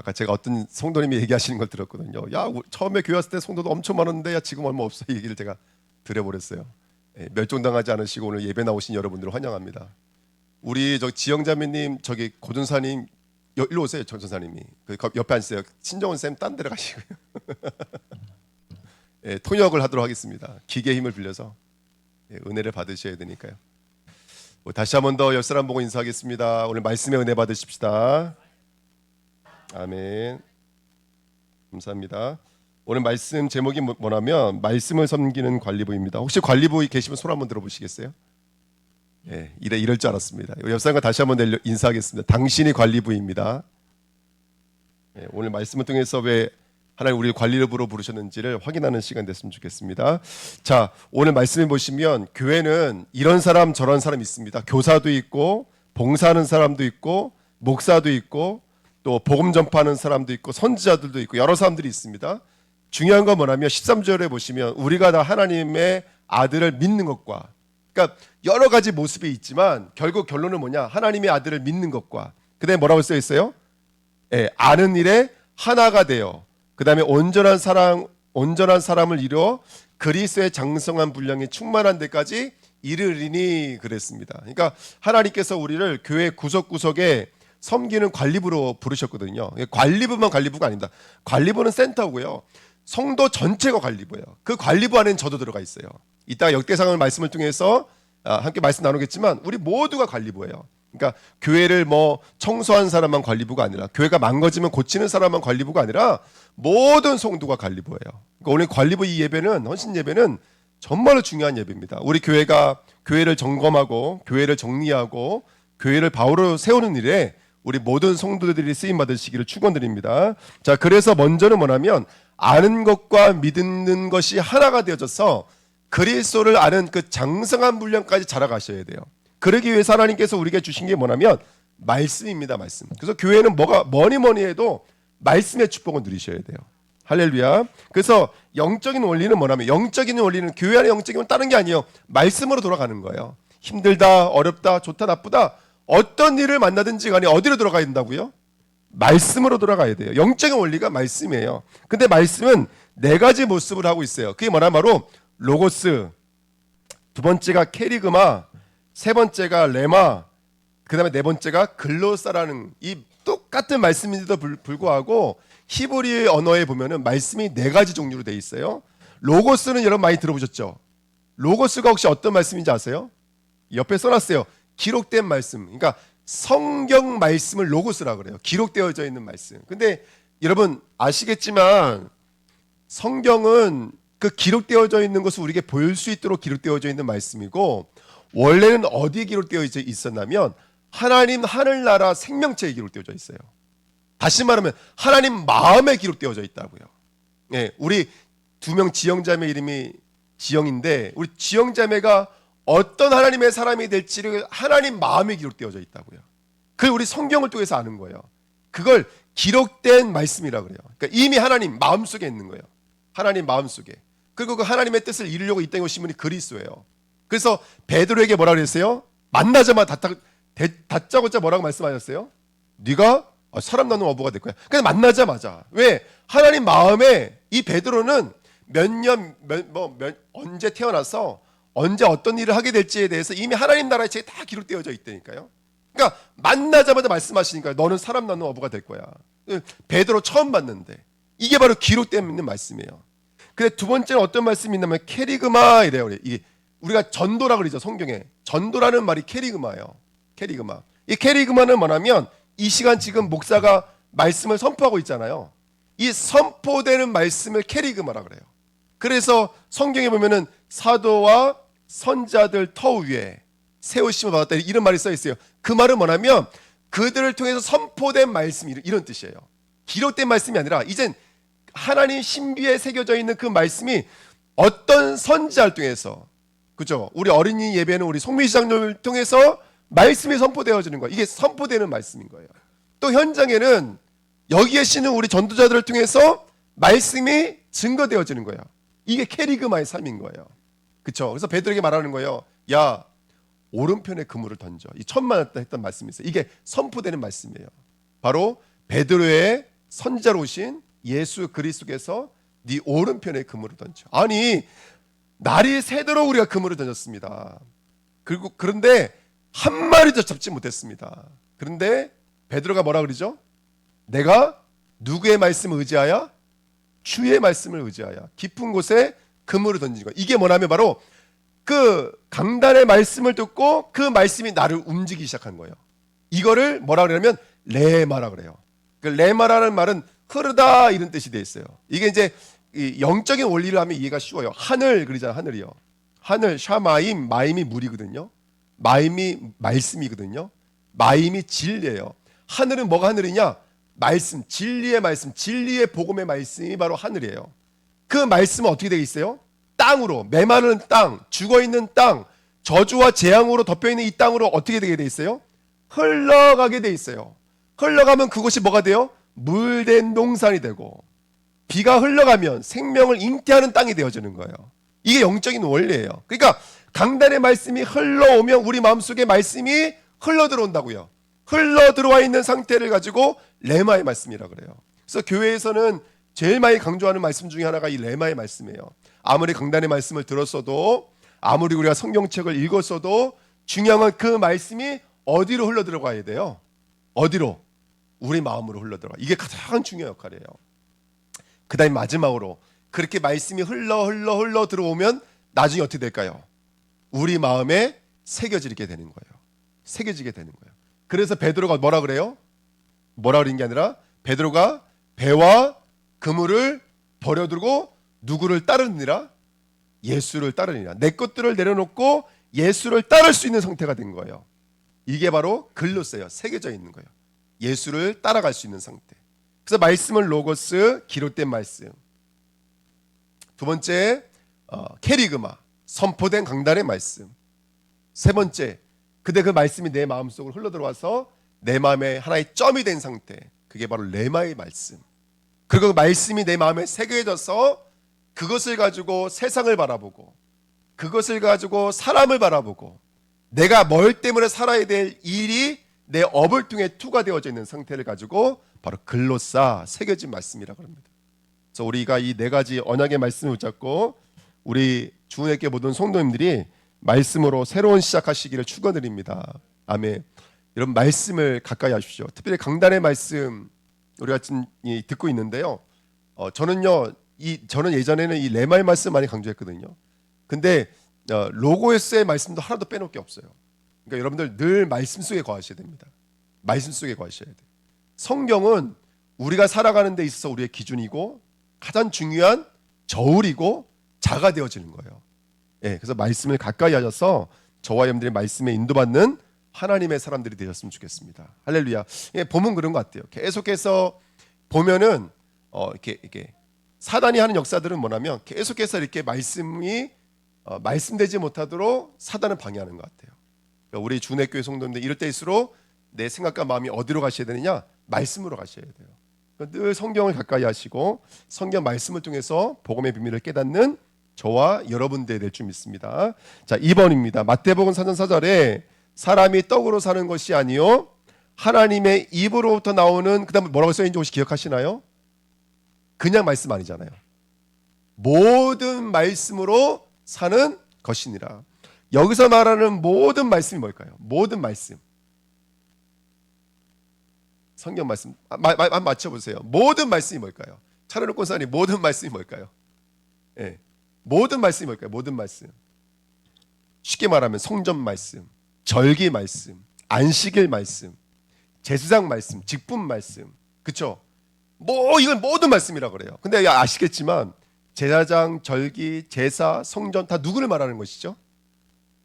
아까 제가 어떤 성도님이 얘기하시는 걸 들었거든요. 야, 처음에 교회 왔을 때 성도도 엄청 많았는데 야, 지금 얼마 없어. 이 얘기를 제가 드려버렸어요. 멸종당하지 않으시고 오늘 예배 나오신 여러분들을 환영합니다. 우리 저 지영자매님, 저기 고준사님, 일로 오세요. 전선사님이 그 옆에 앉으세요. 신정원 쌤 딴 데로 가시고요. 통역을 하도록 하겠습니다. 기계의 힘을 빌려서 은혜를 받으셔야 되니까요. 다시 한 번 더 옆 사람 보고 인사하겠습니다. 오늘 말씀의 은혜 받으십시다. 아멘. 감사합니다. 오늘 말씀 제목이 뭐냐면 말씀을 섬기는 관리부입니다. 혹시 관리부 계시면 손 한번 들어보시겠어요? 예, 이럴 줄 알았습니다. 옆 사람과 다시 한번 인사하겠습니다. 당신이 관리부입니다. 예, 오늘 말씀을 통해서 왜 하나님 우리 관리부로 부르셨는지를 확인하는 시간 됐으면 좋겠습니다. 자, 오늘 말씀해 보시면 교회는 이런 사람 저런 사람 있습니다. 교사도 있고 봉사하는 사람도 있고 목사도 있고 또 복음 전파하는 사람도 있고 선지자들도 있고 여러 사람들이 있습니다. 중요한 건 뭐냐면 13절에 보시면 우리가 다 하나님의 아들을 믿는 것과, 그러니까 여러 가지 모습이 있지만 결국 결론은 뭐냐? 하나님의 아들을 믿는 것과 그다음에 뭐라고 써 있어요? 아는 일에 하나가 되어 그다음에 온전한 사람을 이루어 그리스도의 장성한 분량이 충만한 데까지 이르리니 그랬습니다. 그러니까 하나님께서 우리를 교회 구석구석에 섬기는 관리부로 부르셨거든요. 관리부만 관리부가 아닙니다. 관리부는 센터고요. 성도 전체가 관리부예요. 그 관리부 안에는 저도 들어가 있어요. 이따가 역대상을 말씀을 통해서 함께 말씀 나누겠지만 우리 모두가 관리부예요. 그러니까 교회를 청소한 사람만 관리부가 아니라 교회가 망가지면 고치는 사람만 관리부가 아니라 모든 성도가 관리부예요. 그러니까 오늘 관리부 이 예배는 헌신 예배는 정말로 중요한 예배입니다. 우리 교회가 교회를 점검하고 교회를 정리하고 교회를 바로 세우는 일에 우리 모든 성도들이 쓰임 받으시기를 축원드립니다. 자, 그래서 먼저는 뭐냐면 아는 것과 믿는 것이 하나가 되어져서 그리스도를 아는 그 장성한 분량까지 자라가셔야 돼요. 그러기 위해서 하나님께서 우리에게 주신 게 뭐냐면 말씀입니다. 말씀. 그래서 교회는 뭐니 해도 말씀의 축복을 누리셔야 돼요. 할렐루야. 그래서 영적인 원리는 뭐냐면 영적인 원리는 교회 안의 영적인 원리는 다른 게 아니에요. 말씀으로 돌아가는 거예요. 힘들다, 어렵다, 좋다, 나쁘다 어떤 일을 만나든지 간에 어디로 돌아가야 된다고요? 말씀으로 돌아가야 돼요. 영적인 원리가 말씀이에요. 근데 말씀은 네 가지 모습을 하고 있어요. 그게 뭐냐면 바로 로고스, 두 번째가 캐리그마, 세 번째가 레마, 그 다음에 네 번째가 글로사라는 이 똑같은 말씀인데도 불구하고 히브리 언어에 보면은 말씀이 네 가지 종류로 되어 있어요. 로고스는 여러분 많이 들어보셨죠? 로고스가 혹시 어떤 말씀인지 아세요? 옆에 써놨어요. 기록된 말씀. 그러니까 성경 말씀을 로고스라고 그래요. 기록되어져 있는 말씀. 근데 여러분 아시겠지만 성경은 그 기록되어져 있는 것을 우리에게 보일 수 있도록 기록되어져 있는 말씀이고 원래는 어디에 기록되어져 있었냐면 하나님 하늘나라 생명체에 기록되어져 있어요. 다시 말하면 하나님 마음에 기록되어져 있다고요. 네, 우리 두 명 지영자매 이름이 지영인데 우리 지영자매가 어떤 하나님의 사람이 될지를 하나님 마음에 기록되어져 있다고요. 그걸 우리 성경을 통해서 아는 거예요. 그걸 기록된 말씀이라고 그래요. 그러니까 이미 하나님 마음속에 있는 거예요. 하나님 마음속에. 그리고 그 하나님의 뜻을 이루려고 이 땅에 오신 분이 그리스도예요. 그래서 베드로에게 뭐라 그랬어요? 만나자마자 다짜고짜 뭐라고 말씀하셨어요? 네가 사람 낳는 어부가 될 거야. 그냥 만나자마자. 왜? 하나님 마음에 이 베드로는 언제 태어나서 언제 어떤 일을 하게 될지에 대해서 이미 하나님 나라의 책에 다 기록되어져 있다니까요. 그러니까 만나자마자 말씀하시니까 너는 사람 낳는 어부가 될 거야. 베드로 처음 봤는데 이게 바로 기록되어 있는 말씀이에요. 근데 두 번째는 어떤 말씀이 있냐면 캐리그마 이래요. 이게 우리가 전도라 그러죠. 성경에 전도라는 말이 캐리그마예요. 캐리그마. 이 캐리그마는 뭐냐면 이 시간 지금 목사가 말씀을 선포하고 있잖아요. 이 선포되는 말씀을 캐리그마라 그래요. 그래서 성경에 보면은 사도와 선자들 터 위에 세우심을 받았다 이런 말이 써 있어요. 그 말은 뭐냐면 그들을 통해서 선포된 말씀이 이런 뜻이에요. 기록된 말씀이 아니라 이젠 하나님 신비에 새겨져 있는 그 말씀이 어떤 선지자를 통해서, 그죠? 우리 어린이 예배는 우리 송미 시장님을 통해서 말씀이 선포되어지는 거예요. 이게 선포되는 말씀인 거예요. 또 현장에는 여기 계시는 우리 전도자들을 통해서 말씀이 증거되어지는 거예요. 이게 캐리그마의 삶인 거예요. 그렇죠? 그래서 베드로에게 말하는 거예요. 야, 오른편에 그물을 던져. 이 처음 만났다 했던 말씀이 있어요. 이게 선포되는 말씀이에요. 바로 베드로의 선지자로 오신 예수 그리스도께서 네 오른편에 그물을 던져. 아니, 날이 새도록 우리가 그물을 던졌습니다. 그런데 한 마리도 잡지 못했습니다. 그런데 베드로가 뭐라 그러죠? 내가 누구의 말씀을 의지하여? 주의 말씀을 의지하여 깊은 곳에 그물을 던진 것. 이게 뭐냐면 바로 그 강단의 말씀을 듣고 그 말씀이 나를 움직이기 시작한 거예요. 이거를 뭐라 그러냐면 레마라 그래요. 그 레마라는 말은 흐르다 이런 뜻이 돼 있어요. 이게 이제 영적인 원리를 하면 이해가 쉬워요. 하늘 그러잖아요. 하늘이요. 하늘 샤마임, 마임이 물이거든요. 마임이 말씀이거든요. 마임이 진리예요. 하늘은 뭐가 하늘이냐? 말씀, 진리의 말씀, 진리의 복음의 말씀이 바로 하늘이에요. 그 말씀은 어떻게 되어 있어요? 땅으로, 메마른 땅, 죽어있는 땅, 저주와 재앙으로 덮여있는 이 땅으로 어떻게 되게 돼 있어요? 흘러가게 돼 있어요. 흘러가면 그것이 뭐가 돼요? 물된 농산이 되고, 비가 흘러가면 생명을 잉태하는 땅이 되어지는 거예요. 이게 영적인 원리예요. 그러니까 강단의 말씀이 흘러오면 우리 마음속에 말씀이 흘러 들어온다고요. 흘러 들어와 있는 상태를 가지고 레마의 말씀이라 그래요. 그래서 교회에서는 제일 많이 강조하는 말씀 중에 하나가 이 레마의 말씀이에요. 아무리 강단의 말씀을 들었어도, 아무리 우리가 성경책을 읽었어도 중요한 건 그 말씀이 어디로 흘러 들어가야 돼요? 어디로? 우리 마음으로 흘러 들어가. 이게 가장 중요한 역할이에요. 그 다음에 마지막으로 그렇게 말씀이 흘러 들어오면 나중에 어떻게 될까요? 우리 마음에 새겨지게 되는 거예요. 새겨지게 되는 거예요. 그래서 베드로가 뭐라 그래요? 뭐라 그런 게 아니라 베드로가 배와 그물을 버려두고 누구를 따르느니라? 예수를 따르니라. 내 것들을 내려놓고 예수를 따를 수 있는 상태가 된 거예요. 이게 바로 글로스예요. 새겨져 있는 거예요. 예수를 따라갈 수 있는 상태. 그래서 말씀은 로고스, 기록된 말씀. 두 번째, 캐리그마, 선포된 강단의 말씀. 세 번째, 그때 그 말씀이 내 마음속으로 흘러들어와서 내 마음에 하나의 점이 된 상태. 그게 바로 레마의 말씀. 그리고 그 말씀이 내 마음에 새겨져서 그것을 가지고 세상을 바라보고, 그것을 가지고 사람을 바라보고, 내가 뭘 때문에 살아야 될 일이 내 업을 통해 투가 되어져 있는 상태를 가지고 바로 글로사, 새겨진 말씀이라고 합니다. 그래서 우리가 이 네 가지 언약의 말씀을 붙잡고 우리 주은혜교회 모든 성도님들이 말씀으로 새로운 시작하시기를 축원드립니다. 아멘. 여러분 말씀을 가까이 하십시오. 특별히 강단의 말씀 우리가 지금 듣고 있는데요. 저는 예전에는 이 레마의 말씀 많이 강조했거든요. 근데 로고스의 말씀도 하나도 빼놓을 게 없어요. 그러니까 여러분들 늘 말씀 속에 거하셔야 됩니다. 말씀 속에 거하셔야 돼요. 성경은 우리가 살아가는 데 있어서 우리의 기준이고 가장 중요한 저울이고 자가 되어지는 거예요. 예, 그래서 말씀을 가까이 하셔서 저와 여러분들이 말씀에 인도받는 하나님의 사람들이 되셨으면 좋겠습니다. 할렐루야. 예, 보면 그런 것 같아요. 계속해서 보면은 이렇게 사단이 하는 역사들은 뭐냐면 계속해서 이렇게 말씀이 말씀되지 못하도록 사단은 방해하는 것 같아요. 그러니까 우리 주내교회 성도님들 이럴 때일수록 내 생각과 마음이 어디로 가셔야 되느냐? 말씀으로 가셔야 돼요. 그러니까 늘 성경을 가까이 하시고 성경 말씀을 통해서 복음의 비밀을 깨닫는 저와 여러분들 될 줄 믿습니다. 자, 2번입니다. 마태복음 4장 4절에 사람이 떡으로 사는 것이 아니요 하나님의 입으로부터 나오는, 그다음에 뭐라고 써있는지 혹시 기억하시나요? 그냥 말씀 아니잖아요. 모든 말씀으로 사는 것이니라. 여기서 말하는 모든 말씀이 뭘까요? 모든 말씀. 성경 말씀. 한번 맞춰보세요. 모든 말씀이 뭘까요? 차려놓고 사니 모든 말씀이 뭘까요? 예, 모든 말씀이 뭘까요? 모든 말씀. 쉽게 말하면 성전 말씀, 절기 말씀, 안식일 말씀, 제사장 말씀, 직분 말씀. 그렇죠? 이건 모든 말씀이라고 그래요. 근데 아시겠지만 제사장, 절기, 제사, 성전 다 누구를 말하는 것이죠?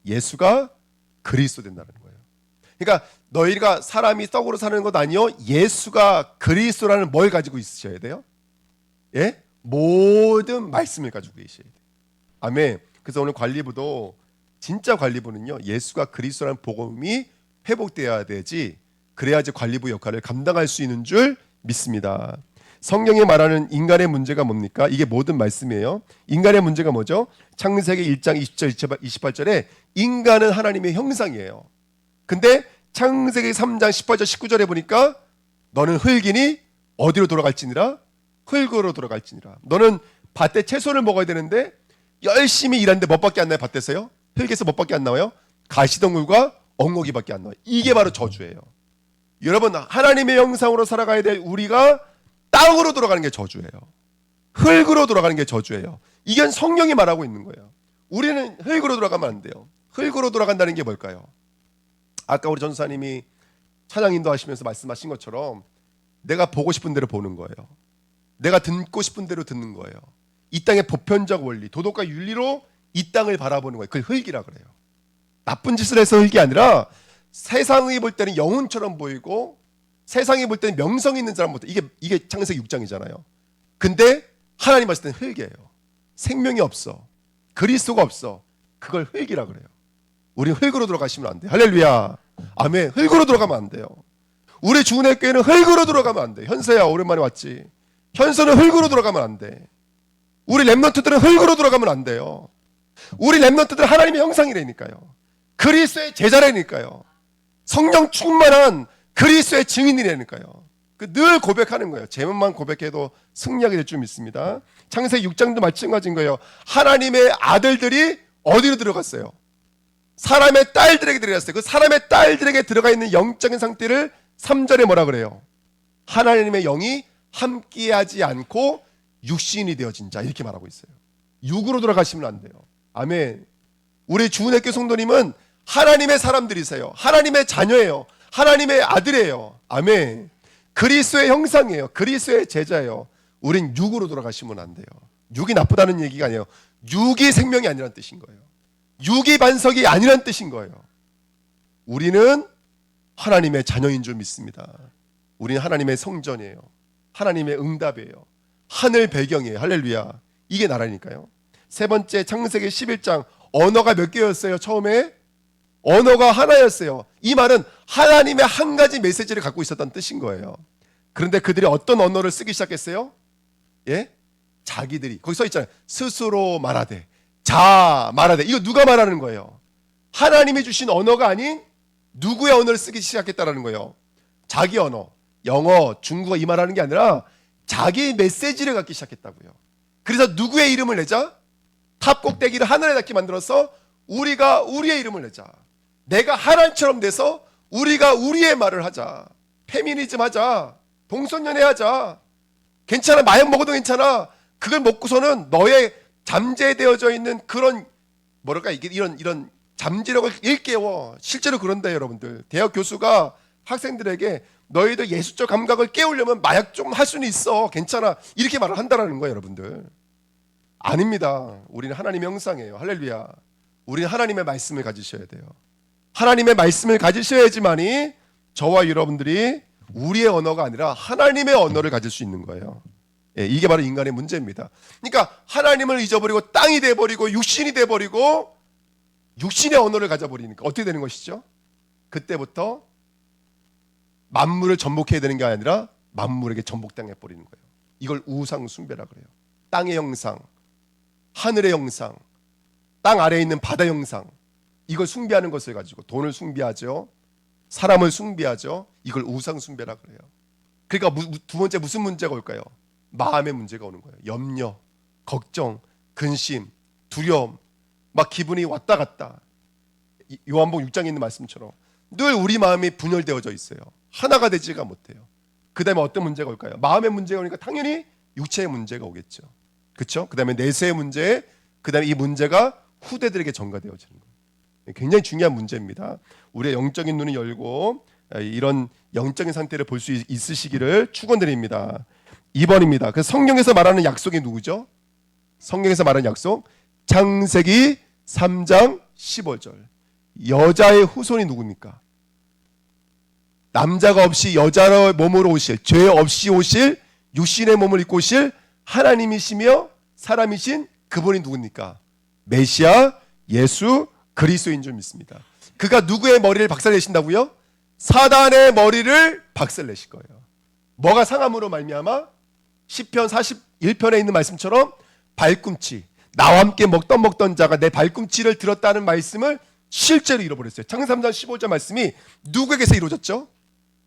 예수가 그리스도 된다는 거예요. 그러니까 너희가 사람이 떡으로 사는 것 아니요 예수가 그리스도라는 뭘 가지고 있으셔야 돼요? 예? 모든 말씀을 가지고 계셔야 돼요. 아멘. 그래서 오늘 관리부도 진짜 관리부는요 예수가 그리스도라는 복음이 회복되어야 되지, 그래야지 관리부 역할을 감당할 수 있는 줄 믿습니다. 성경에 말하는 인간의 문제가 뭡니까? 이게 모든 말씀이에요. 인간의 문제가 뭐죠? 창세기 1장 20절 28절에 인간은 하나님의 형상이에요. 근데 창세기 3장 18절 19절에 보니까 너는 흙이니 어디로 돌아갈지니라? 흙으로 돌아갈지니라. 너는 밭에 채소를 먹어야 되는데 열심히 일하는데 뭐밖에 안 나요? 밭에서요? 흙에서 뭐밖에 안 나와요? 가시덩굴과 엉겅이밖에 안 나와요. 이게 바로 저주예요. 여러분, 하나님의 형상으로 살아가야 될 우리가 땅으로 돌아가는 게 저주예요. 흙으로 돌아가는 게 저주예요. 이건 성령이 말하고 있는 거예요. 우리는 흙으로 돌아가면 안 돼요. 흙으로 돌아간다는 게 뭘까요? 아까 우리 전사님이 찬양 인도하시면서 말씀하신 것처럼 내가 보고 싶은 대로 보는 거예요. 내가 듣고 싶은 대로 듣는 거예요. 이 땅의 보편적 원리, 도덕과 윤리로 이 땅을 바라보는 거예요. 그걸 흙이라 그래요. 나쁜 짓을 해서 흙이 아니라 세상이 볼 때는 영혼처럼 보이고 세상이 볼 때는 명성 있는 사람부터 이게 창세기 6장이잖아요. 근데 하나님 봤을 때는 흙이에요. 생명이 없어. 그리스도가 없어. 그걸 흙이라 그래요. 우리 흙으로 들어가시면 안 돼요. 할렐루야. 아멘. 흙으로 들어가면 안 돼요. 우리 주은혜 교회는 흙으로 들어가면 안 돼. 현서야 오랜만에 왔지. 현서는 흙으로 들어가면 안 돼. 우리 렘넌트들은 흙으로 들어가면 안 돼요. 우리 렘넌트들은 하나님의 형상이라니까요. 그리스도의 제자라니까요. 성령 충만한 그리스도의 증인이라니까요. 늘 고백하는 거예요. 제목만 고백해도 승리하게 될 줄 믿습니다. 창세기 6장도 마찬가지인 거예요. 하나님의 아들들이 어디로 들어갔어요? 사람의 딸들에게 들어갔어요. 그 사람의 딸들에게 들어가 있는 영적인 상태를 3절에 뭐라 그래요? 하나님의 영이 함께하지 않고 육신이 되어진 자, 이렇게 말하고 있어요. 육으로 돌아가시면 안 돼요. 아멘. 우리 주은혜교 성도님은 하나님의 사람들이세요. 하나님의 자녀예요. 하나님의 아들이에요. 아멘. 그리스도의 형상이에요. 그리스도의 제자예요. 우린 육으로 돌아가시면 안 돼요. 육이 나쁘다는 얘기가 아니에요. 육이 생명이 아니란 뜻인 거예요. 육이 반석이 아니란 뜻인 거예요. 우리는 하나님의 자녀인 줄 믿습니다. 우리는 하나님의 성전이에요. 하나님의 응답이에요. 하늘 배경이에요. 할렐루야. 이게 나라니까요. 세 번째, 창세기 11장 언어가 몇 개였어요? 처음에 언어가 하나였어요. 이 말은 하나님의 한 가지 메시지를 갖고 있었다는 뜻인 거예요. 그런데 그들이 어떤 언어를 쓰기 시작했어요? 예? 자기들이. 거기 써 있잖아요. 스스로 말하되, 자 말하되. 이거 누가 말하는 거예요? 하나님이 주신 언어가 아닌 누구의 언어를 쓰기 시작했다라는 거예요. 자기 언어, 영어, 중국어 이 말하는 게 아니라 자기 메시지를 갖기 시작했다고요. 그래서 누구의 이름을 내자? 탑 꼭대기를 하늘에 닿게 만들어서 우리가 우리의 이름을 내자. 내가 하나님처럼 돼서 우리가 우리의 말을 하자. 페미니즘 하자. 동성연애 하자. 괜찮아. 마약 먹어도 괜찮아. 그걸 먹고서는 너의 잠재되어져 있는 그런 뭐랄까 이런 잠재력을 일깨워. 실제로 그런다 여러분들. 대학 교수가 학생들에게 너희들 예수적 감각을 깨우려면 마약 좀 할 수는 있어. 괜찮아. 이렇게 말을 한다라는 거예요 여러분들. 아닙니다. 우리는 하나님의 형상이에요. 할렐루야. 우리는 하나님의 말씀을 가지셔야 돼요. 하나님의 말씀을 가지셔야지만이 저와 여러분들이 우리의 언어가 아니라 하나님의 언어를 가질 수 있는 거예요. 예, 이게 바로 인간의 문제입니다. 그러니까 하나님을 잊어버리고 땅이 돼버리고 육신이 돼버리고 육신의 언어를 가져버리니까 어떻게 되는 것이죠? 그때부터 만물을 전복해야 되는 게 아니라 만물에게 전복당해버리는 거예요. 이걸 우상 숭배라 그래요. 땅의 형상, 하늘의 형상, 땅 아래에 있는 바다 형상, 이걸 숭배하는 것을 가지고 돈을 숭배하죠. 사람을 숭배하죠. 이걸 우상 숭배라 그래요. 그러니까 두 번째 무슨 문제가 올까요? 마음의 문제가 오는 거예요. 염려, 걱정, 근심, 두려움, 막 기분이 왔다 갔다. 요한복음 6장에 있는 말씀처럼 늘 우리 마음이 분열되어져 있어요. 하나가 되지가 못해요. 그 다음에 어떤 문제가 올까요? 마음의 문제가 오니까 당연히 육체의 문제가 오겠죠. 그렇죠? 그 다음에 내세의 문제, 그 다음에 이 문제가 후대들에게 전가되어지는 거예요. 굉장히 중요한 문제입니다. 우리의 영적인 눈을 열고 이런 영적인 상태를 볼 수 있으시기를 축원드립니다. 2번입니다. 그래서 성경에서 말하는 약속이 누구죠? 성경에서 말하는 약속, 창세기 3장 15절. 여자의 후손이 누굽니까? 남자가 없이 여자의 몸으로 오실, 죄 없이 오실, 육신의 몸을 입고 오실 하나님이시며 사람이신 그분이 누굽니까? 메시아 예수 그리스도인 줄 믿습니다. 그가 누구의 머리를 박살내신다고요? 사단의 머리를 박살내실 거예요. 뭐가 상함으로 말미암아? 시편 41편에 있는 말씀처럼 발꿈치, 나와 함께 먹던 자가 내 발꿈치를 들었다는 말씀을 실제로 이뤄버렸어요. 창세기 3장 15절 말씀이 누구에게서 이루어졌죠?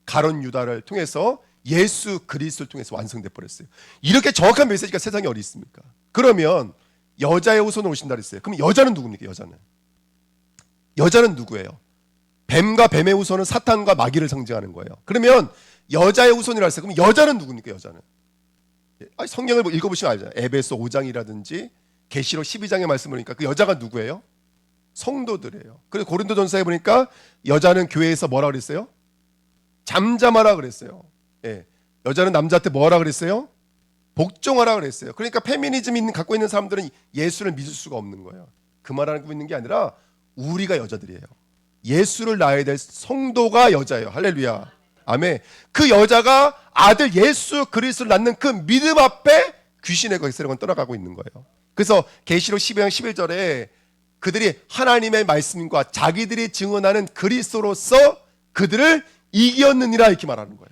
가론 유다를 통해서 예수 그리스도를 통해서 완성돼 버렸어요. 이렇게 정확한 메시지가 세상에 어디 있습니까? 그러면 여자의 후손으로 오신다 그랬어요. 그럼 여자는 누굽니까? 여자는 누구예요? 뱀과 뱀의 후손은 사탄과 마귀를 상징하는 거예요. 그러면 여자의 후손이라 했어요. 그럼 여자는 누굽니까? 여자는 성경을 읽어보시면 알잖아요. 에베소 5장이라든지 계시록 12장의 말씀을 보니까 그 여자가 누구예요? 성도들이에요. 그래서 고린도전서에 보니까 여자는 교회에서 뭐라 그랬어요? 잠잠하라 그랬어요. 예. 여자는 남자한테 뭐라 그랬어요? 복종하라 그랬어요. 그러니까 페미니즘 갖고 있는 사람들은 예수를 믿을 수가 없는 거예요. 그 말을 하고 있는 게 아니라 우리가 여자들이에요. 예수를 낳아야 될 성도가 여자예요. 할렐루야. 아멘. 그 여자가 아들 예수 그리스도를 낳는 그 믿음 앞에 귀신의 세력은 떠나가고 있는 거예요. 그래서 계시록 12장 11절에 그들이 하나님의 말씀과 자기들이 증언하는 그리스도로서 그들을 이겼느니라 이렇게 말하는 거예요.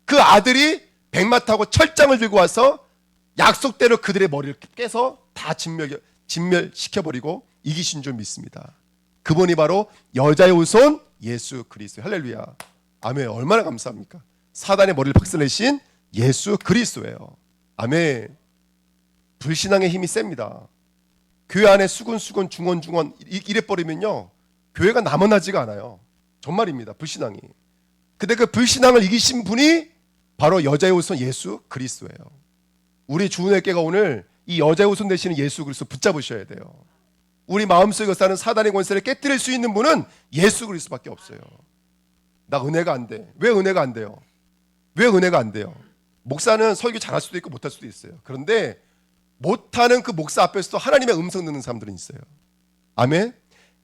그 아들이 백마 타고 철장을 들고 와서 약속대로 그들의 머리를 깨서 다 진멸시켜버리고 이기신 줄 믿습니다. 그분이 바로 여자의 후손 예수 그리스도. 할렐루야. 아멘. 얼마나 감사합니까? 사단의 머리를 박살내신 예수 그리스도예요. 아멘. 불신앙의 힘이 셉니다. 교회 안에 수군수군 중원중원 이래버리면요 교회가 남아나지가 않아요. 정말입니다. 불신앙이. 근데 그 불신앙을 이기신 분이 바로 여자의 후손 예수 그리스도예요. 우리 주은혜교회가 오늘 이 여자의 후손 되시는 예수 그리스도 붙잡으셔야 돼요. 우리 마음속에 사는 사단의 권세를 깨뜨릴 수 있는 분은 예수 그리스도밖에 없어요. 나 은혜가 안 돼. 왜 은혜가 안 돼요? 왜 은혜가 안 돼요? 목사는 설교 잘할 수도 있고 못할 수도 있어요. 그런데 못하는 그 목사 앞에서도 하나님의 음성 듣는 사람들은 있어요. 아멘.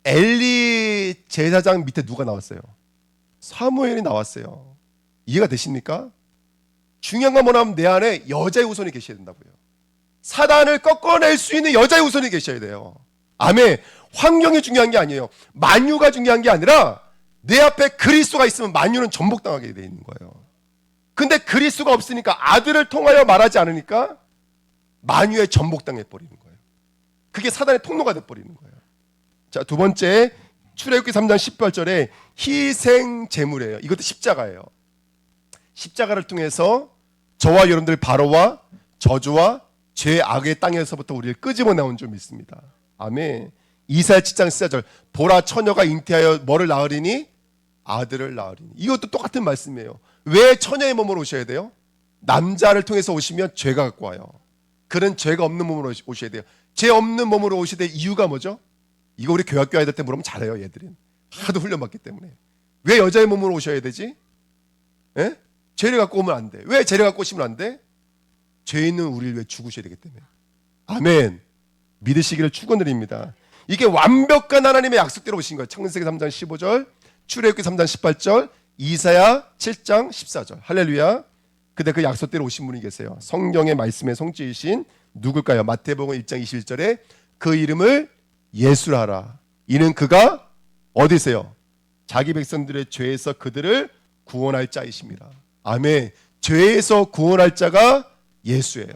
엘리 제사장 밑에 누가 나왔어요? 사무엘이 나왔어요. 이해가 되십니까? 중요한 건 뭐냐면 내 안에 여자의 후손이 계셔야 된다고요. 사단을 꺾어낼 수 있는 여자의 후손이 계셔야 돼요. 아멘. 환경이 중요한 게 아니에요. 만유가 중요한 게 아니라 내 앞에 그리스도가 있으면 만유는 전복당하게 돼 있는 거예요. 근데 그리스도가 없으니까 아들을 통하여 말하지 않으니까 만유에 전복당해 버리는 거예요. 그게 사단의 통로가 돼 버리는 거예요. 자, 두 번째 출애굽기 3장 18절에 희생 제물이에요. 이것도 십자가예요. 십자가를 통해서 저와 여러분들 바로와 저주와 죄 악의 땅에서부터 우리를 끄집어 나온 줄 믿습니다. 아멘. 이사야 7장 14절 보라 처녀가 잉태하여 뭐를 낳으리니? 아들을 낳으리니. 이것도 똑같은 말씀이에요. 왜 처녀의 몸으로 오셔야 돼요? 남자를 통해서 오시면 죄가 갖고 와요. 그런 죄가 없는 몸으로 오셔야 돼요. 죄 없는 몸으로 오셔야 될 이유가 뭐죠? 이거 우리 교학교 아이들 때 물으면 잘해요. 얘들은 하도 훈련받기 때문에. 왜 여자의 몸으로 오셔야 되지? 예? 죄를 갖고 오면 안 돼. 왜 죄를 갖고 오시면 안 돼? 죄 있는 우리를 왜 죽으셔야 되기 때문에. 아멘. 믿으시기를 축원드립니다. 이게 완벽한 하나님의 약속대로 오신 거예요. 창세기 3장 15절, 출애굽기 3장 18절, 이사야 7장 14절. 할렐루야. 근데 그 약속대로 오신 분이 계세요. 성경의 말씀의 성취이신 누굴까요? 마태복음 1장 21절에 그 이름을 예수라 하라. 이는 그가 어디세요? 자기 백성들의 죄에서 그들을 구원할 자이십니다. 아멘. 죄에서 구원할 자가 예수예요.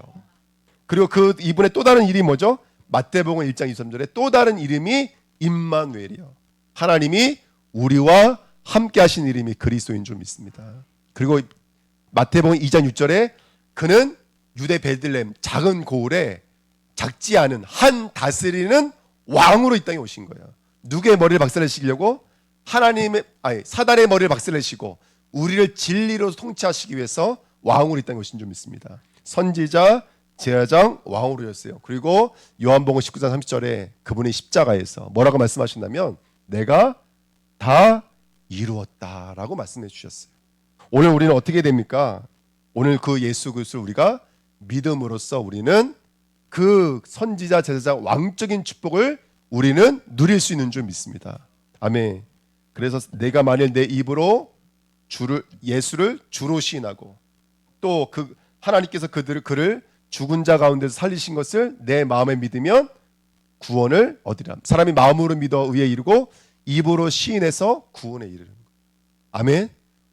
그리고 그 이분의 또 다른 이름이 뭐죠? 마태복음 1장 23절에 또 다른 이름이 임마누엘이요. 하나님이 우리와 함께 하신 이름이 그리스도인 줄 믿습니다. 그리고 마태복음 2장 6절에 그는 유대 베들레헴 작은 고을에 작지 않은 한 다스리는 왕으로 이 땅에 오신 거예요. 누구의 머리를 박살내시려고? 사단의 머리를 박살내시고 우리를 진리로 통치하시기 위해서 왕으로 이 땅에 오신 줄 믿습니다. 선지자, 제사장, 왕으로 오셨어요. 그리고 요한복음 19장 30절에 그분이 십자가에서 뭐라고 말씀하신다면 내가 다 이루었다라고 말씀해 주셨어요. 오늘 우리는 어떻게 됩니까? 오늘 그 예수 그리스도를 우리가 믿음으로써 우리는 그 선지자, 제사장, 왕적인 축복을 우리는 누릴 수 있는 줄 믿습니다. 아멘. 그래서 내가 만일 내 입으로 예수를 주로 시인하고 또 그 하나님께서 그를 죽은 자 가운데서 살리신 것을 내 마음에 믿으면 구원을 얻으리라. 사람이 마음으로 믿어 의에 이르고 입으로 시인해서 구원에 이르는 거예요. 아멘.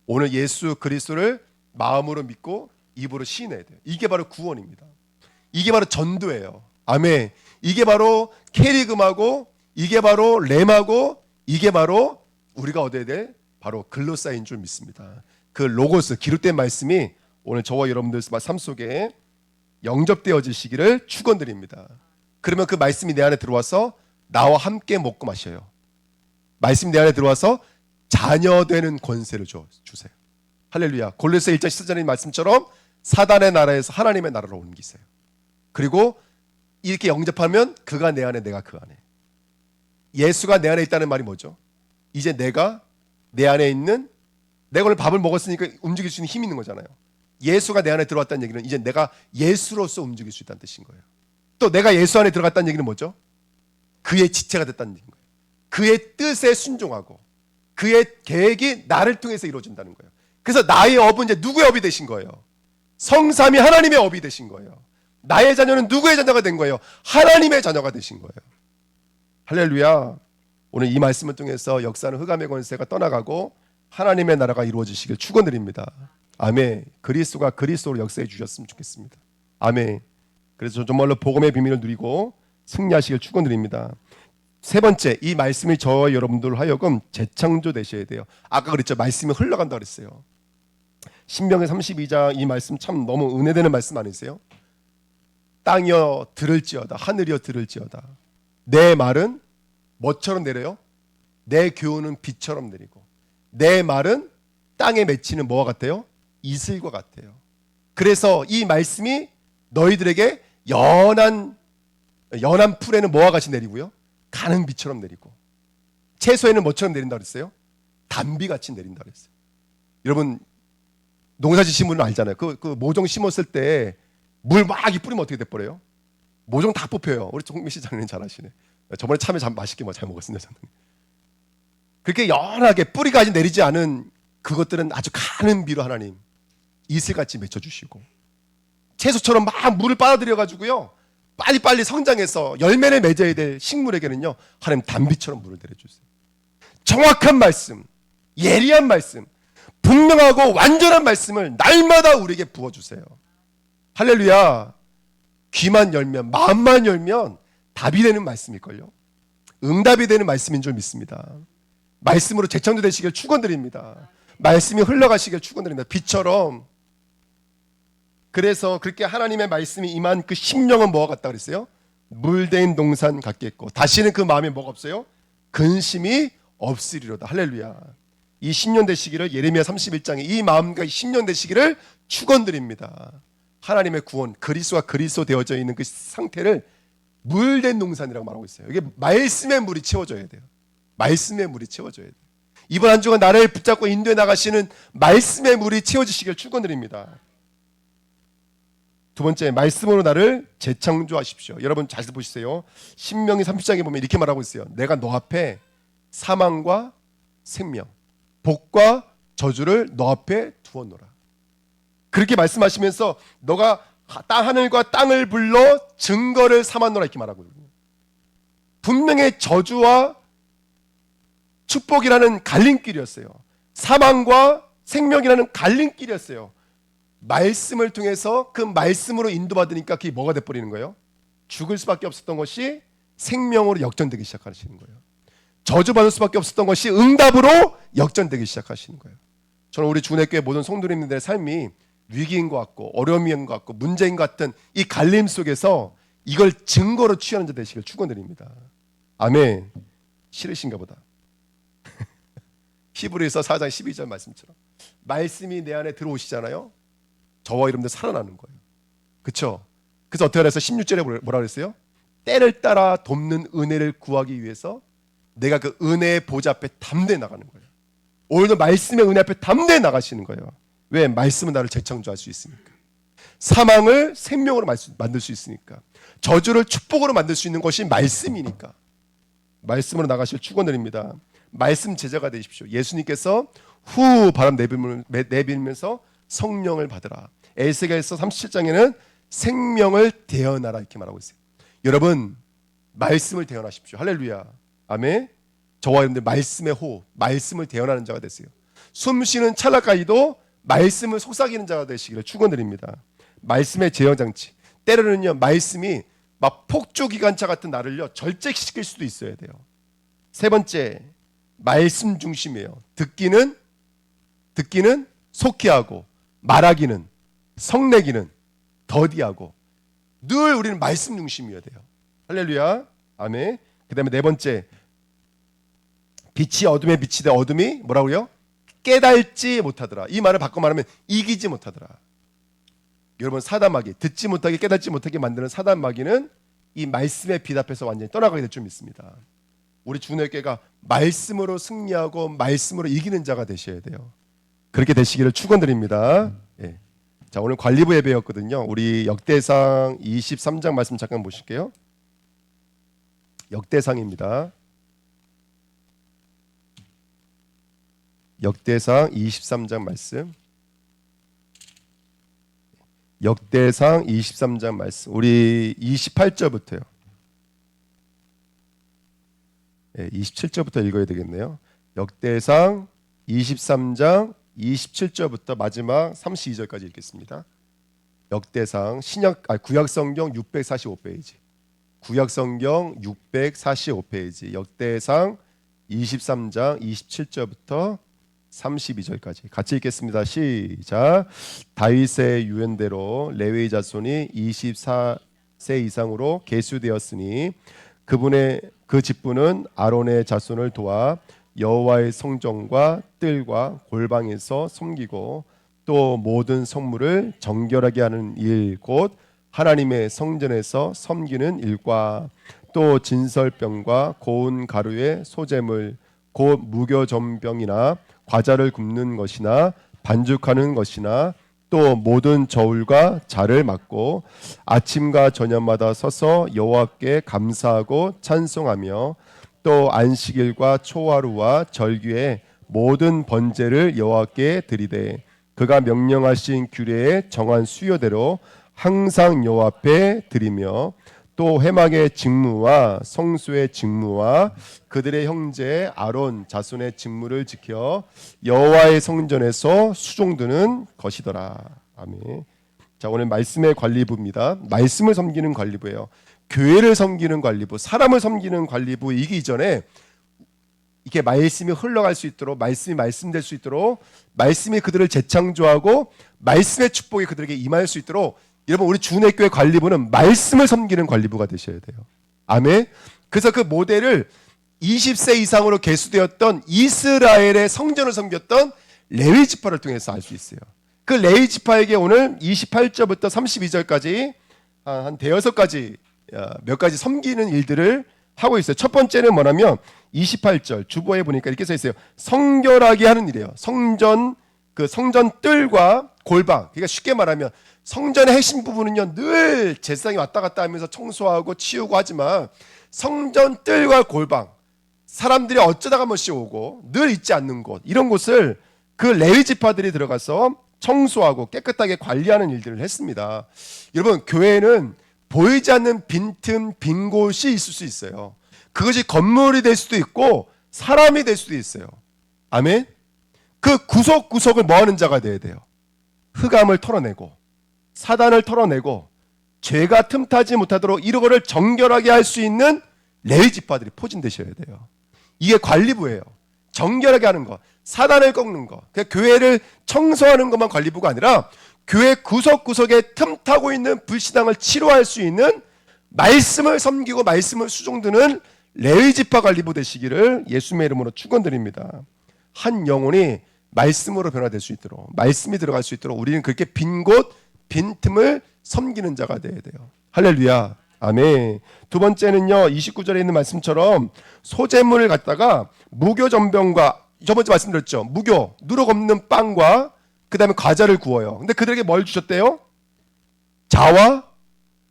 오늘 예수 그리스도를 마음으로 믿고 입으로 시인해야 돼요. 이게 바로 구원입니다. 이게 바로 전도예요. 아멘. 이게 바로 캐리금하고 이게 바로 렘하고 이게 바로 우리가 얻어야 될 바로 글로사인 줄 믿습니다. 그 로고스 기록된 말씀이 오늘 저와 여러분들 삶 속에 영접되어지시기를 축원드립니다. 그러면 그 말씀이 내 안에 들어와서 나와 함께 먹고 마셔요. 말씀이 내 안에 들어와서 자녀되는 권세를 주세요. 할렐루야. 골로새 1장 14절의 말씀처럼 사단의 나라에서 하나님의 나라로 옮기세요. 그리고 이렇게 영접하면 그가 내 안에, 내가 그 안에. 예수가 내 안에 있다는 말이 뭐죠? 이제 내가 내 안에 있는, 내가 오늘 밥을 먹었으니까 움직일 수 있는 힘이 있는 거잖아요. 예수가 내 안에 들어왔다는 얘기는 이제 내가 예수로서 움직일 수 있다는 뜻인 거예요. 또 내가 예수 안에 들어갔다는 얘기는 뭐죠? 그의 지체가 됐다는 얘기인 거예요. 그의 뜻에 순종하고 그의 계획이 나를 통해서 이루어진다는 거예요. 그래서 나의 업은 이제 누구의 업이 되신 거예요? 성삼위 하나님의 업이 되신 거예요. 나의 자녀는 누구의 자녀가 된 거예요? 하나님의 자녀가 되신 거예요. 할렐루야. 오늘 이 말씀을 통해서 역사는 흑암의 권세가 떠나가고 하나님의 나라가 이루어지시길 축원드립니다. 아멘. 그리스도가 그리스도로 역사해 주셨으면 좋겠습니다. 아멘. 그래서 정말로 복음의 비밀을 누리고 승리하시길 축원드립니다. 세 번째, 이 말씀이 저와 여러분들 하여금 재창조 되셔야 돼요. 아까 그랬죠. 말씀이 흘러간다 그랬어요. 신명기 32장 이 말씀 참 너무 은혜되는 말씀 아니세요? 땅이여 들을지어다, 하늘이여 들을지어다. 내 말은 뭐처럼 내려요? 내 교훈은 비처럼 내리고 내 말은 땅에 맺히는 뭐와 같아요? 이슬과 같아요. 그래서 이 말씀이 너희들에게 연한 풀에는 뭐와 같이 내리고요? 가는 비처럼 내리고 채소에는 뭐처럼 내린다 그랬어요? 단비같이 내린다 그랬어요. 여러분 농사 지신 분은 알잖아요. 그 모종 심었을 때 물 막 뿌리면 어떻게 돼버려요? 모종 다 뽑혀요. 우리 정미 씨 장로님 잘 아시네. 저번에 참외 맛있게 잘 먹었습니다. 저는. 그렇게 연하게 뿌리가 아직 내리지 않은 그것들은 아주 가는 비로 하나님 이슬같이 맺혀주시고 채소처럼 막 물을 빨아들여가지고요 빨리빨리 성장해서 열매를 맺어야 될 식물에게는요 하나님 단비처럼 물을 내려주세요. 정확한 말씀, 예리한 말씀, 분명하고 완전한 말씀을 날마다 우리에게 부어주세요. 할렐루야. 귀만 열면, 마음만 열면 답이 되는 말씀일걸요. 응답이 되는 말씀인 줄 믿습니다. 말씀으로 재창조되시길 축원드립니다. 말씀이 흘러가시길 축원드립니다. 비처럼. 그래서 그렇게 하나님의 말씀이 임한 그 심령은 뭐가 같다 그랬어요? 물된 동산 같겠고 다시는 그 마음에 뭐가 없어요? 근심이 없으리로다. 할렐루야. 이 10년 되시기를 예레미야 31장에 이 마음과 10년 되시기를 축원드립니다. 하나님의 구원, 그리스도와 그리스도 되어져 있는 그 상태를 물된 동산이라고 말하고 있어요. 이게 말씀의 물이 채워져야 돼요. 말씀의 물이 채워져야 돼요. 이번 한 주간 나를 붙잡고 인도해 나가시는 말씀의 물이 채워지시길 축원드립니다. 두 번째, 말씀으로 나를 재창조하십시오. 여러분 잘 보시세요. 신명기 30장에 보면 이렇게 말하고 있어요. 내가 너 앞에 사망과 생명, 복과 저주를 너 앞에 두었노라. 그렇게 말씀하시면서 너가 하늘과 땅을 불러 증거를 삼았노라 이렇게 말하고 있거든요. 분명히 저주와 축복이라는 갈림길이었어요. 사망과 생명이라는 갈림길이었어요. 말씀을 통해서 그 말씀으로 인도받으니까 그게 뭐가 돼버리는 거예요? 죽을 수밖에 없었던 것이 생명으로 역전되기 시작하시는 거예요. 저주받을 수밖에 없었던 것이 응답으로 역전되기 시작하시는 거예요. 저는 우리 주내교회 모든 성도님들의 삶이 위기인 것 같고 어려움인 것 같고 문제인 것 같은 이 갈림 속에서 이걸 증거로 취하는 자 되시길 축원드립니다. 아멘. 싫으신가 보다. 히브리서 4장 12절 말씀처럼 말씀이 내 안에 들어오시잖아요. 저와 여러분들 살아나는 거예요. 그렇죠? 그래서 어떻게 해서 16절에 뭐라 그랬어요? 때를 따라 돕는 은혜를 구하기 위해서 내가 그 은혜의 보좌 앞에 담대히 나가는 거예요. 오늘도 말씀의 은혜 앞에 담대히 나가시는 거예요. 왜? 말씀은 나를 재창조할 수 있으니까. 사망을 생명으로 만들 수 있으니까. 저주를 축복으로 만들 수 있는 것이 말씀이니까. 말씀으로 나가실 축원드립니다. 말씀 제자가 되십시오. 예수님께서 후 바람 내빌면서 성령을 받으라. 에스겔서 37장에는 생명을 대언하라 이렇게 말하고 있어요. 여러분 말씀을 대언하십시오. 할렐루야. 아멘. 저와 여러분들 말씀의 호흡, 말씀을 대언하는 자가 되세요. 숨쉬는 찰나까지도 말씀을 속삭이는 자가 되시기를 축원드립니다. 말씀의 제어장치. 때로는요 말씀이 막 폭주기관차 같은 나를요 절제시킬 수도 있어야 돼요. 세 번째, 말씀 중심이에요. 듣기는 속히하고 말하기는 성내기는 더디하고 늘 우리는 말씀 중심이어야 돼요. 할렐루야. 아멘. 그 다음에 네 번째, 빛이 어둠에 비치되 어둠이 뭐라고요? 깨달지 못하더라. 이 말을 바꿔 말하면 이기지 못하더라. 여러분, 사단마귀, 듣지 못하게 깨닫지 못하게 만드는 사단마귀는 이 말씀의 빛 앞에서 완전히 떠나가게 될 줄 믿습니다. 우리 주님께가 말씀으로 승리하고 말씀으로 이기는 자가 되셔야 돼요. 그렇게 되시기를 축원드립니다. 예. 자, 오늘 관리부 예배였거든요. 우리 역대상 23장 말씀 잠깐 보실게요. 역대상입니다. 역대상 23장 말씀. 역대상 23장 말씀. 우리 28절부터요. 27절부터 읽어야 되겠네요. 역대상 23장 27절부터 마지막 32절까지 읽겠습니다. 역대상 구약성경 645페이지. 구약성경 645페이지. 역대상 23장 27절부터 32절까지 같이 읽겠습니다. 시작. 다윗의 유언대로 레위 자손이 24세 이상으로 계수되었으니 그 직분은 아론의 자손을 도와 여호와의 성전과 뜰과 골방에서 섬기고 또 모든 성물을 정결하게 하는 일 곧 하나님의 성전에서 섬기는 일과 또 진설병과 고운 가루의 소재물 곧 무교전병이나 과자를 굽는 것이나 반죽하는 것이나 또 모든 저울과 자를 맡고 아침과 저녁마다 서서 여호와께 감사하고 찬송하며 또 안식일과 초하루와 절기에 모든 번제를 여호와께 드리되 그가 명령하신 규례에 정한 수요대로 항상 여호와 앞에 드리며 또 회막의 직무와 성소의 직무와 그들의 형제 아론 자손의 직무를 지켜 여호와의 성전에서 수종드는 것이더라. 아멘. 자, 오늘 말씀의 관리부입니다. 말씀을 섬기는 관리부예요. 교회를 섬기는 관리부, 사람을 섬기는 관리부이기 전에 이렇게 말씀이 흘러갈 수 있도록, 말씀이 말씀될 수 있도록, 말씀이 그들을 재창조하고 말씀의 축복이 그들에게 임할 수 있도록 여러분, 우리 주내교회 관리부는 말씀을 섬기는 관리부가 되셔야 돼요. 아멘. 그래서 그 모델을 20세 이상으로 계수되었던 이스라엘의 성전을 섬겼던 레위 지파를 통해서 알 수 있어요. 그 레위 지파에게 오늘 28절부터 32절까지 한 대여섯 가지 몇 가지 섬기는 일들을 하고 있어요. 첫 번째는 뭐냐면 28절 주보에 보니까 이렇게 써 있어요. 성결하게 하는 일이에요. 성전 뜰과 골방. 그러니까 쉽게 말하면 성전의 핵심 부분은요, 늘 제사장이 왔다 갔다 하면서 청소하고 치우고 하지만 성전 뜰과 골방, 사람들이 어쩌다가 한 번씩 오고 늘 있지 않는 곳, 이런 곳을 그 레위 지파들이 들어가서 청소하고 깨끗하게 관리하는 일들을 했습니다. 여러분, 교회는 보이지 않는 빈틈, 빈 곳이 있을 수 있어요. 그것이 건물이 될 수도 있고 사람이 될 수도 있어요. 아멘. 그 구석구석을 뭐 하는 자가 돼야 돼요? 흑암을 털어내고 사단을 털어내고 죄가 틈타지 못하도록 이런 거를 정결하게 할 수 있는 레위 지파들이 포진되셔야 돼요. 이게 관리부예요. 정결하게 하는 거, 사단을 꺾는 거. 교회를 청소하는 것만 관리부가 아니라 교회 구석구석에 틈타고 있는 불신앙을 치료할 수 있는 말씀을 섬기고 말씀을 수종드는 레위 지파 관리부 되시기를 예수님의 이름으로 축원드립니다. 한 영혼이 말씀으로 변화될 수 있도록, 말씀이 들어갈 수 있도록 우리는 그렇게 빈 곳, 빈틈을 섬기는 자가 되어야 돼요. 할렐루야. 아멘. 두 번째는요, 29절에 있는 말씀처럼 소재물을 갖다가 무교전병과, 저번에 말씀드렸죠, 무교, 누룩 없는 빵과 그 다음에 과자를 구워요. 근데 그들에게 뭘 주셨대요? 자와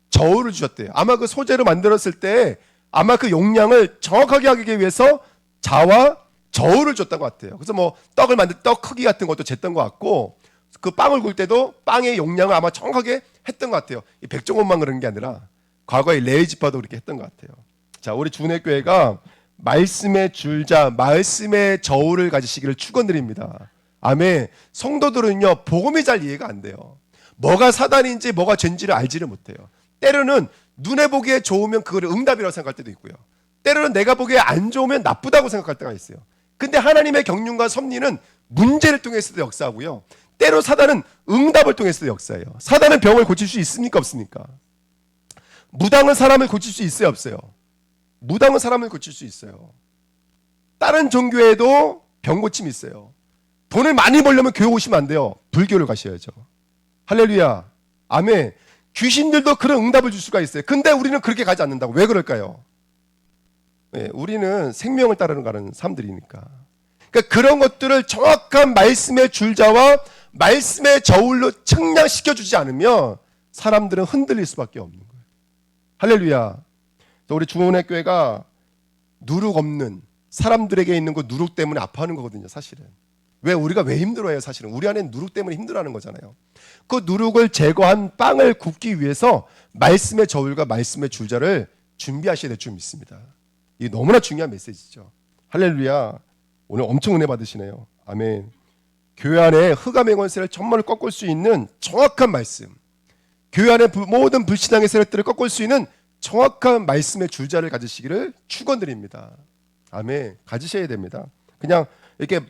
저울을 주셨대요. 아마 그 소재로 만들었을 때 아마 그 용량을 정확하게 하기 위해서 자와 저울을 줬던 것 같아요. 그래서 뭐 떡을 만들 떡 크기 같은 것도 쟀던 것 같고 그 빵을 구울 때도 빵의 용량을 아마 정확하게 했던 것 같아요. 이 백종원만 그런 게 아니라 과거에 레위 지파도 그렇게 했던 것 같아요. 자, 우리 주내교회가 말씀의 줄자, 말씀의 저울을 가지시기를 축원드립니다. 아멘. 성도들은요, 복음이 잘 이해가 안 돼요. 뭐가 사단인지 뭐가 죄인지를 알지를 못해요. 때로는 눈에 보기에 좋으면 그거를 응답이라고 생각할 때도 있고요. 때로는 내가 보기에 안 좋으면 나쁘다고 생각할 때가 있어요. 근데 하나님의 경륜과 섭리는 문제를 통해서도 역사하고요, 때로 사단은 응답을 통해서 역사해요. 사단은 병을 고칠 수 있습니까? 없습니까? 무당은 사람을 고칠 수 있어요? 없어요? 무당은 사람을 고칠 수 있어요. 다른 종교에도 병 고침이 있어요. 돈을 많이 벌려면 교회 오시면 안 돼요. 불교를 가셔야죠. 할렐루야. 아멘. 귀신들도 그런 응답을 줄 수가 있어요. 근데 우리는 그렇게 가지 않는다고. 왜 그럴까요? 네, 우리는 생명을 따르는 가는 사람들이니까. 그러니까 그런 것들을 정확한 말씀의 줄자와 말씀의 저울로 측량시켜주지 않으면 사람들은 흔들릴 수밖에 없는 거예요. 할렐루야. 우리 중원의 교회가 누룩 없는 사람들에게 있는 그 누룩 때문에 아파하는 거거든요. 사실은. 우리가 왜 힘들어해요? 사실은 우리 안에 누룩 때문에 힘들어하는 거잖아요. 그 누룩을 제거한 빵을 굽기 위해서 말씀의 저울과 말씀의 줄자를 준비하셔야 될 줄 믿습니다. 이게 너무나 중요한 메시지죠. 할렐루야. 오늘 엄청 은혜 받으시네요. 아멘. 교회 안에 흑암의 권세를 정말 꺾을 수 있는 정확한 말씀, 교회 안에 모든 불신앙의 세력들을 꺾을 수 있는 정확한 말씀의 줄자를 가지시기를 축원드립니다. 아멘. 가지셔야 됩니다. 그냥 이렇게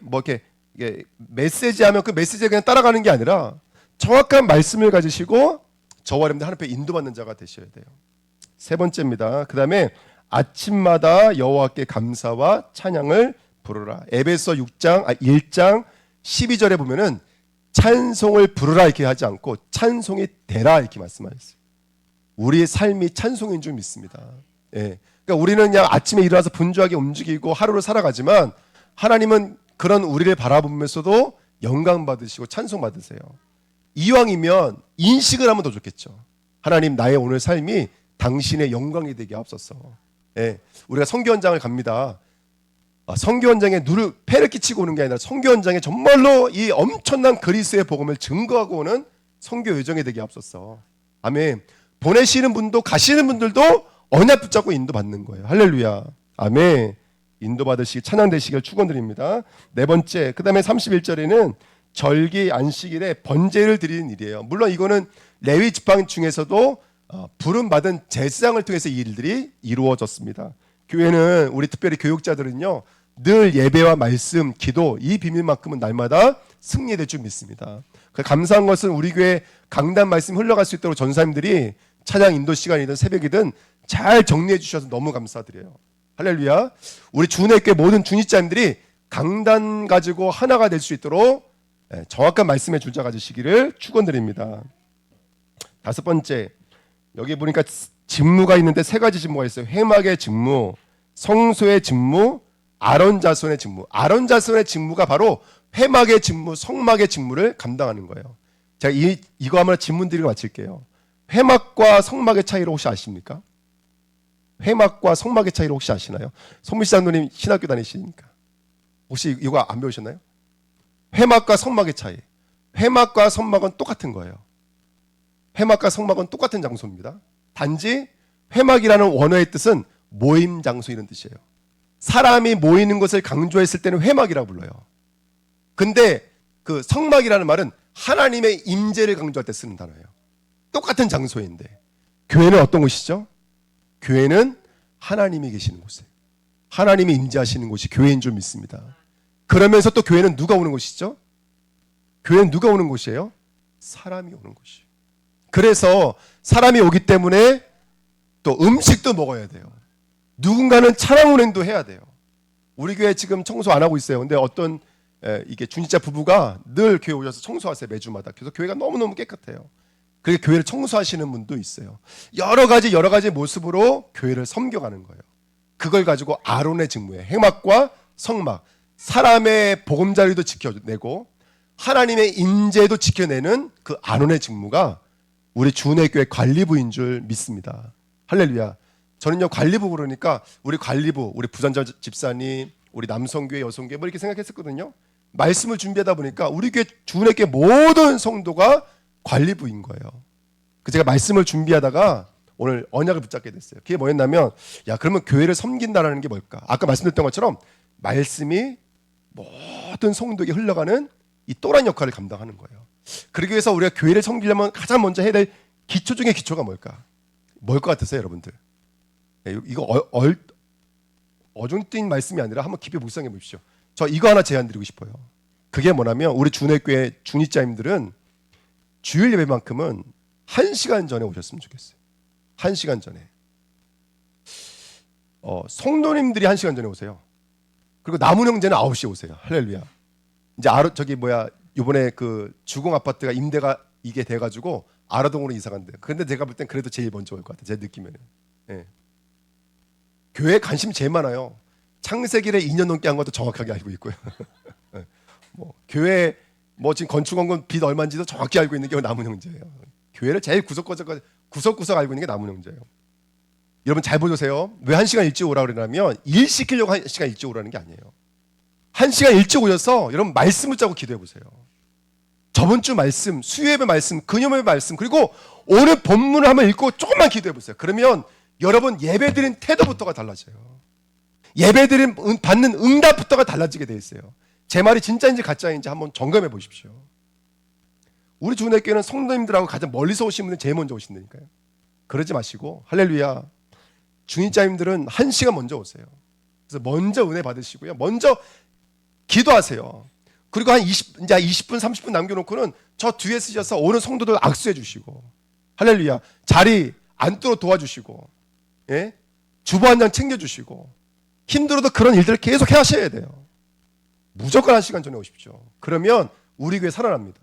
이게 메시지하면 그 메시지에 그냥 따라가는 게 아니라 정확한 말씀을 가지시고 저와 여러분들 하나님 앞에 인도받는 자가 되셔야 돼요. 세 번째입니다. 그 다음에 아침마다 여호와께 감사와 찬양을 부르라. 에베소 1장 12절에 보면은 찬송을 부르라 이렇게 하지 않고 찬송이 되라 이렇게 말씀하셨어요. 우리의 삶이 찬송인 줄 믿습니다. 예. 그러니까 우리는 그냥 아침에 일어나서 분주하게 움직이고 하루를 살아가지만 하나님은 그런 우리를 바라보면서도 영광 받으시고 찬송 받으세요. 이왕이면 인식을 하면 더 좋겠죠. 하나님, 나의 오늘 삶이 당신의 영광이 되게 하옵소서. 예. 우리가 선교 현장을 갑니다. 선교 현장에 폐를 끼치고 오는 게 아니라 선교 현장에 정말로 이 엄청난 그리스도의 복음을 증거하고 오는 선교 여정이 되게 하옵소서. 아멘. 보내시는 분도 가시는 분들도 언약 붙잡고 인도받는 거예요. 할렐루야. 아멘. 인도받으시기 찬양되시길 축원드립니다. 네 번째, 그 다음에 31절에는 절기 안식일에 번제를 드리는 일이에요. 물론 이거는 레위 지팡 중에서도 부름받은 제사장을 통해서 이 일들이 이루어졌습니다. 교회는 우리 특별히 교육자들은요 늘 예배와 말씀, 기도 이 비밀만큼은 날마다 승리될 줄 믿습니다. 감사한 것은 우리 교회 강단 말씀 흘러갈 수 있도록 전사님들이 찬양 인도 시간이든 새벽이든 잘 정리해 주셔서 너무 감사드려요. 할렐루야. 우리 주내교회 모든 중직자님들이 강단 가지고 하나가 될 수 있도록 정확한 말씀의 줄자 가지시기를 축원드립니다. 다섯 번째, 여기 보니까 직무가 있는데 세 가지 직무가 있어요. 회막의 직무, 성소의 직무, 아론 자손의 직무. 아론 자손의 직무가 바로 회막의 직무, 성막의 직무를 감당하는 거예요. 제가 이거 하면 질문 드리고 마칠게요. 회막과 성막의 차이를 혹시 아십니까? 회막과 성막의 차이를 혹시 아시나요? 송미씨 장로님 신학교 다니시니까 혹시 이거 안 배우셨나요? 회막과 성막의 차이. 회막과 성막은 똑같은 거예요. 회막과 성막은 똑같은 장소입니다. 단지 회막이라는 원어의 뜻은 모임 장소 이런 뜻이에요. 사람이 모이는 것을 강조했을 때는 회막이라고 불러요. 근데 그 성막이라는 말은 하나님의 임재를 강조할 때 쓰는 단어예요. 똑같은 장소인데 교회는 어떤 곳이죠? 교회는 하나님이 계시는 곳이에요. 하나님이 임재하시는 곳이 교회인 줄 믿습니다. 그러면서 또 교회는 누가 오는 곳이죠? 교회는 누가 오는 곳이에요? 사람이 오는 곳이에요. 그래서 사람이 오기 때문에 또 음식도 먹어야 돼요. 누군가는 찬양 운행도 해야 돼요. 우리 교회 지금 청소 안 하고 있어요. 근데 어떤 이게 중직자 부부가 늘 교회 오셔서 청소하세요. 매주마다. 그래서 교회가 너무너무 깨끗해요. 그렇게 교회를 청소하시는 분도 있어요. 여러 가지 모습으로 교회를 섬겨가는 거예요. 그걸 가지고 아론의 직무에 회막과 성막, 사람의 보금자리도 지켜내고 하나님의 임재도 지켜내는 그 아론의 직무가 우리 주은혜교회 관리부인 줄 믿습니다. 할렐루야. 저는요 관리부 그러니까 우리 관리부, 우리 부산자 집사님, 우리 남성교회, 여성교회 뭐 이렇게 생각했었거든요. 말씀을 준비하다 보니까 우리 교회 주은혜교회 모든 성도가 관리부인 거예요. 그 제가 말씀을 준비하다가 오늘 언약을 붙잡게 됐어요. 그게 뭐였냐면 그러면 교회를 섬긴다라는 게 뭘까? 아까 말씀드렸던 것처럼 말씀이 모든 성도에게 흘러가는 이 또란 역할을 감당하는 거예요. 그러기 위해서 우리가 교회를 섬기려면 가장 먼저 해야 될 기초 중에 기초가 뭘까? 뭘 것 같으세요, 여러분들? 이거 어중뛴 말씀이 아니라 한번 깊이 묵상해 보십시오. 저 이거 하나 제안 드리고 싶어요. 그게 뭐냐면 우리 주내교회 중직자님들은 주일 예배만큼은 1시간 전에 오셨으면 좋겠어요. 1시간 전에. 성도님들이 1시간 전에 오세요. 그리고 남은 형제는 9시에 오세요. 할렐루야. 이제 이번에 그 주공 아파트가 임대가 이게 돼가지고 아라동으로 이사 간대요. 그런데 제가 볼 땐 그래도 제일 먼저 올 것 같아요. 제 느낌에는. 예. 교회에 관심이 제일 많아요. 창세기를 2년 넘게 한 것도 정확하게 알고 있고요. 교회 지금 건축원금 빚 얼마인지도 정확히 알고 있는 게 남은 형제예요. 교회를 제일 구석구석 알고 있는 게 남은 형제예요. 여러분 잘 보세요. 왜 1시간 일찍 오라 그러냐면 일 시키려고 1시간 일찍 오라는 게 아니에요. 1시간 일찍 오셔서 여러분 말씀 붙잡고 기도해 보세요. 저번 주 말씀, 수요예배 말씀, 금요일 말씀, 그리고 오늘 본문을 한번 읽고 조금만 기도해 보세요. 그러면 여러분 예배드린 태도부터가 달라져요. 예배드린 받는 응답부터가 달라지게 돼 있어요. 제 말이 진짜인지 가짜인지 한번 점검해 보십시오. 우리 주내교회는 성도님들하고 가장 멀리서 오신 분은 제일 먼저 오신다니까요. 그러지 마시고 할렐루야. 중직자님들은 1시간 먼저 오세요. 그래서 먼저 은혜 받으시고요. 먼저 기도하세요. 그리고 한 20분 30분 남겨놓고는 저 뒤에 쓰셔서 오는 성도들 악수해 주시고 할렐루야. 자리 앉도록 도와주시고 예? 주보 한 장 챙겨주시고 힘들어도 그런 일들을 계속 하셔야 돼요. 무조건 1시간 전에 오십시오. 그러면 우리 교회 살아납니다.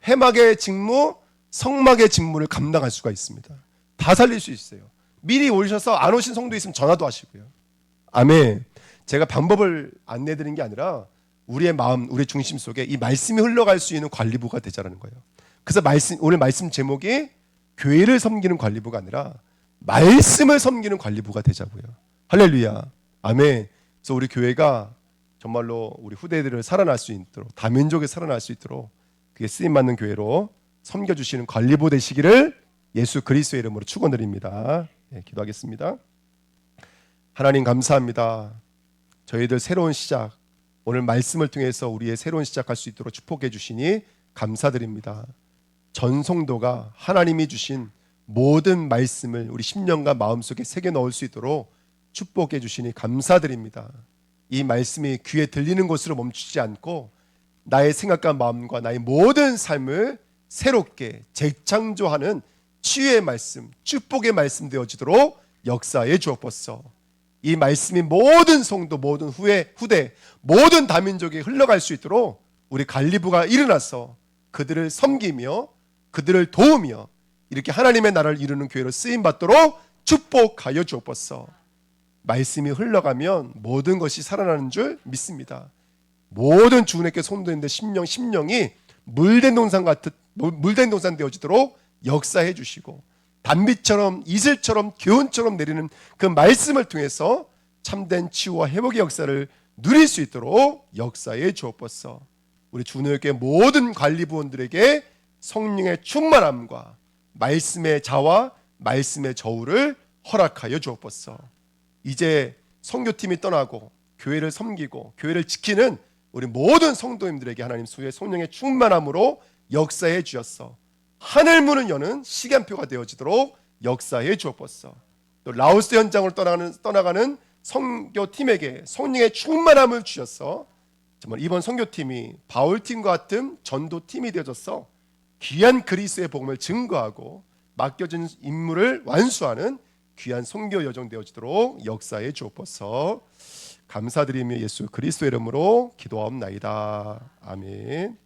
회막의 직무, 성막의 직무를 감당할 수가 있습니다. 다 살릴 수 있어요. 미리 오셔서 안 오신 성도 있으면 전화도 하시고요. 아멘. 제가 방법을 안내드린 게 아니라 우리의 마음, 우리의 중심 속에 이 말씀이 흘러갈 수 있는 관리부가 되자라는 거예요. 그래서 오늘 말씀 제목이 교회를 섬기는 관리부가 아니라 말씀을 섬기는 관리부가 되자고요. 할렐루야. 아멘. 그래서 우리 교회가 정말로 우리 후대들을 살아날 수 있도록 다민족이 살아날 수 있도록 그게 쓰임받는 교회로 섬겨주시는 관리부 되시기를 예수 그리스도의 이름으로 축원드립니다. 네, 기도하겠습니다. 하나님 감사합니다. 저희들 새로운 시작 오늘 말씀을 통해서 우리의 새로운 시작할 수 있도록 축복해 주시니 감사드립니다. 전 성도가 하나님이 주신 모든 말씀을 우리 심령과 마음속에 새겨 넣을 수 있도록 축복해 주시니 감사드립니다. 이 말씀이 귀에 들리는 것으로 멈추지 않고 나의 생각과 마음과 나의 모든 삶을 새롭게 재창조하는 치유의 말씀, 축복의 말씀 되어지도록 역사해 주옵소서. 이 말씀이 모든 성도, 모든 후대, 모든 다민족에 흘러갈 수 있도록 우리 관리부가 일어나서 그들을 섬기며 그들을 도우며 이렇게 하나님의 나라를 이루는 교회로 쓰임받도록 축복하여 주옵소서. 말씀이 흘러가면 모든 것이 살아나는 줄 믿습니다. 모든 주님께 손도는데 심령이 물된 동산 되어지도록 역사해 주시고 단비처럼 이슬처럼 교훈처럼 내리는 그 말씀을 통해서 참된 치유와 회복의 역사를 누릴 수 있도록 역사해 주옵소서. 우리 주님께 모든 관리부원들에게 성령의 충만함과 말씀의 자와 말씀의 저울을 허락하여 주옵소서. 이제 선교팀이 떠나고 교회를 섬기고 교회를 지키는 우리 모든 성도님들에게 하나님 수의 성령의 충만함으로 역사해 주셨어. 하늘 문을 여는 시간표가 되어지도록 역사해 주옵소서. 또 라오스 현장으로 떠나가는 선교팀에게 성령의 충만함을 주셨어. 정말 이번 선교팀이 바울팀과 같은 전도팀이 되어져서 귀한 그리스도의 복음을 증거하고 맡겨진 임무를 완수하는 귀한 선교 여정 되어지도록 역사해 주옵소서. 감사드리며 예수 그리스도의 이름으로 기도하옵나이다. 아멘.